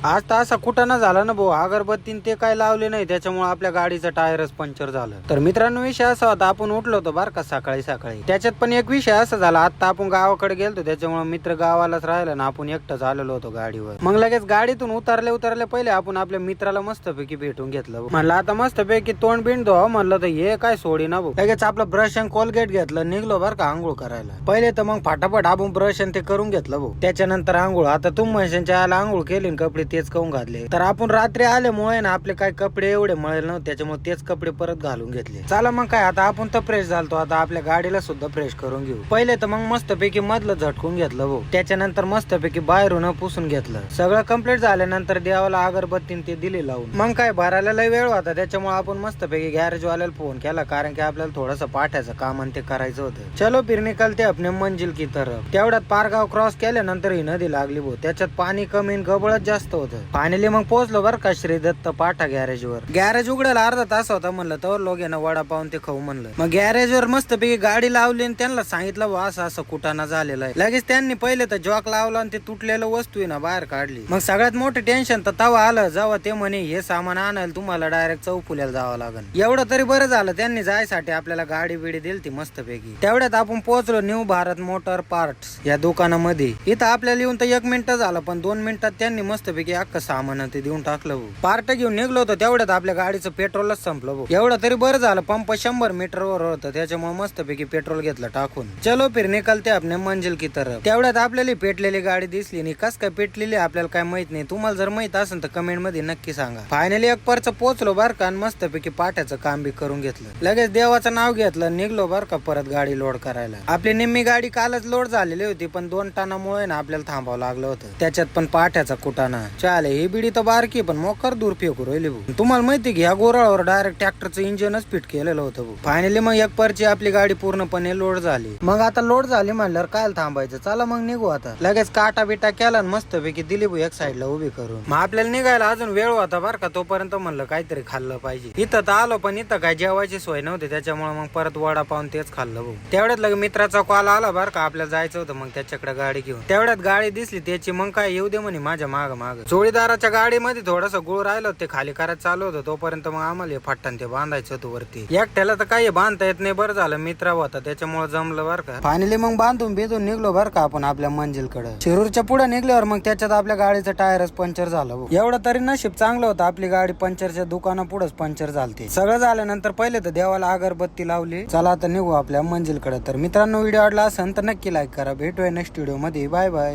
आज तर असा कुठं ना झाला ना भाऊ, अगरबत्तीन ते काय लावले नाही, त्याच्यामुळे आपल्या गाडीचं टायरच पंक्चर झालं. तर मित्रांनो, विषय असा होता, आपण उठलो होतो बरं का सकाळी सकाळी. त्याच्यात पण एक विषय असा झाला, आता आपण गावाकडे गेलतो, त्याच्यामुळे मित्र गावालाच राहिला ना, आपण एकटंच आलेलो होतो गाडीवर. मग लगेच गाडीतून उतरले पहिले आपण आपल्या मित्राला मस्तपैकी भेटून घेतलं. म्हणलं आता मस्तपैकी तोंड बिंड धुवा, म्हणलं तर हे काय सोडी ना भाऊ. लगेच आपलं ब्रश आणि कोलगेट घेतलं, निघलो बरं का आंघोळ करायला. पहिले तर मग फाटाफट आपण ब्रश आणि ते करून घेतलं भाऊ. त्याच्यानंतर आंघोळ. आता तुम म्हणशांच्या आला आंघोळ केली, कपडे तेच काऊन घातले. तर आपण रात्री आल्यामुळे ना आपले काय कपडे एवढे मळेल नव्हते, त्याच्यामुळे तेच कपडे परत घालून घेतले. चला मग काय, आता आपण तर फ्रेश झालतो, आता आपल्या गाडीला सुद्धा फ्रेश करून घेऊ. पहिले तर मग मस्तपैकी मधलं झटकून घेतलं भाऊ. त्याच्यानंतर मस्तपैकी बाहेरून पुसून घेतलं. सगळं कम्प्लीट झाल्यानंतर देवाला अगरबत्तीन ते दिली लावून. मग काय भरायला लय वेळ होता, त्याच्यामुळे आपण मस्तपैकी गॅरेज वाल्याला फोन केला, कारण की आपल्याला थोडंसं पाठ्याचं काम आणि ते करायचं होतं. चलो फिर निकलते अपने मंजिल की तरफ. तेवढ्यात पारगाव क्रॉस केल्यानंतर ही नदी लागली भाऊ. त्याच्यात पाणी कमी गबळच जास्त होतं. फायनली मग पोहोचलो बरं का श्री दत्त पाठा गॅरेज वर. गॅरेज उघडायला अर्धा तास होता, म्हणलं तर लोक ना वडा पाहून ते खाऊ म्हणलं. मग गॅरेज वर मस्तपैकी गाडी लावली आणि त्यांना सांगितलं वा असं कुटाणा झालेला आहे. लगेच त्यांनी पहिले तर जॉक लावला आणि ते तुटलेलं वस्तू आहे ना बाहेर काढली. मग सगळ्यात मोठं टेन्शन तर तवा आलं जेव्हा ते म्हणे हे सामान आणायला तुम्हाला डायरेक्ट चौफुल्याला जावं लागेल. एवढं तरी बरं झालं, त्यांनी जायसाठी आपल्याला गाडी बिडी दिली ती मस्तपैकी. तेवढ्यात आपण पोहोचलो न्यू भारत मोटर पार्ट्स या दुकानामध्ये. इथं आपल्याला येऊन तर 1 मिनिट झालं, पण 2 मिनिटात त्यांनी मस्तपैकी अख्खं सामान ते देऊन टाकलं. पार्ट घेऊन निघलो होतो, तेवढ्यात आपल्या गाडीचं पेट्रोलच संपलं. एवढं तरी बरं झालं, पंप 100 मीटर वर होतं, त्याच्यामुळे मस्तपैकी पेट्रोल घेतलं टाकून. चलो फिर निकलते आपल्या मंजिल की तरफ. तेवढ्यात आपल्याला पेटलेली गाडी दिसली नाही. कस काय पेटलेली आपल्याला काय माहित नाही. तुम्हाला जर माहित असेल तर कमेंट मध्ये नक्की सांगा. फायनली एक पर्च पोहोचलो बरं का, मस्तपैकी पाट्याचं काम बी करून घेतलं. लगेच देवाचं नाव घेतलं, निघलो बरं का परत गाडी लोड करायला. आपली निम्मी गाडी कालच लोड झालेली होती, पण 2 टनामुळे ना आपल्याला थांबावं लागलं होतं. त्याच्यात पण पाट्याचा कुटाणा. चाले ही बिडी तर बारकी पण मोकर दूर फेकू राहिली भाऊ. तुम्हाला माहिती की ह्या गोराळावर डायरेक्ट ट्रॅक्टरचं इंजिनच फिट केलेलं होतं भाऊ. फायनली मग एक पर्ची आपली गाडी पूर्णपणे लोड झाली. मग आता लोड झाली म्हणल्यावर काय थांबायचं, चला मग निघू आता. लगेच काटा बिटा केला मस्तपैकी दिली भाऊ एक साईडला उभी करून. मग आपल्याला निघायला अजून वेळ होता बरं का, तोपर्यंत म्हणलं काहीतरी खाल्लं पाहिजे. इथं तर आलो, पण इथं काय जेवायची सोय नव्हती, त्याच्यामुळे मग परत वडा पाहून तेच खाल्लं भाऊ. तेवढ्यात लगे मित्राचा कॉल आला बरं का, आपल्याला जायचं होतं मग त्याच्याकडे गाडी घेऊन. तेवढ्यात गाडी दिसली त्याची, मग काय येऊ दे म्हणे माझ्या माग जोडीदाराच्या गाडीमध्ये थोडस गुळ राहिलं, ते खाली करायचं चालू होतं. तोपर्यंत मग आम्हाला फाटण ते बांधायचं होतं वरती. एकट्याला तर काही बांधता येत नाही, बरं झालं मित्र होता त्याच्यामुळे जमलं बरं का. फायनली मग बांधून बिधून निघलो बरं का आपण आपल्या मंजिलकडे. शिरूरच्या पुढे निघल्यावर मग त्याच्यात आपल्या गाडीचं टायरच पंक्चर झालं. एवढं तरी नशीब चांगलं होतं, आपली गाडी पंक्चरच्या दुकाना पुढेच पंक्चर झालती. सगळं झाल्यानंतर पहिले तर देवाला अगरबत्ती लावली. चला आता निघू आपल्या मंजिलकडे. तर मित्रांनो, व्हिडिओ आवडला असेल तर नक्की लाईक करा. भेटूया नेक्स्ट व्हिडिओ मध्ये. Bye bye.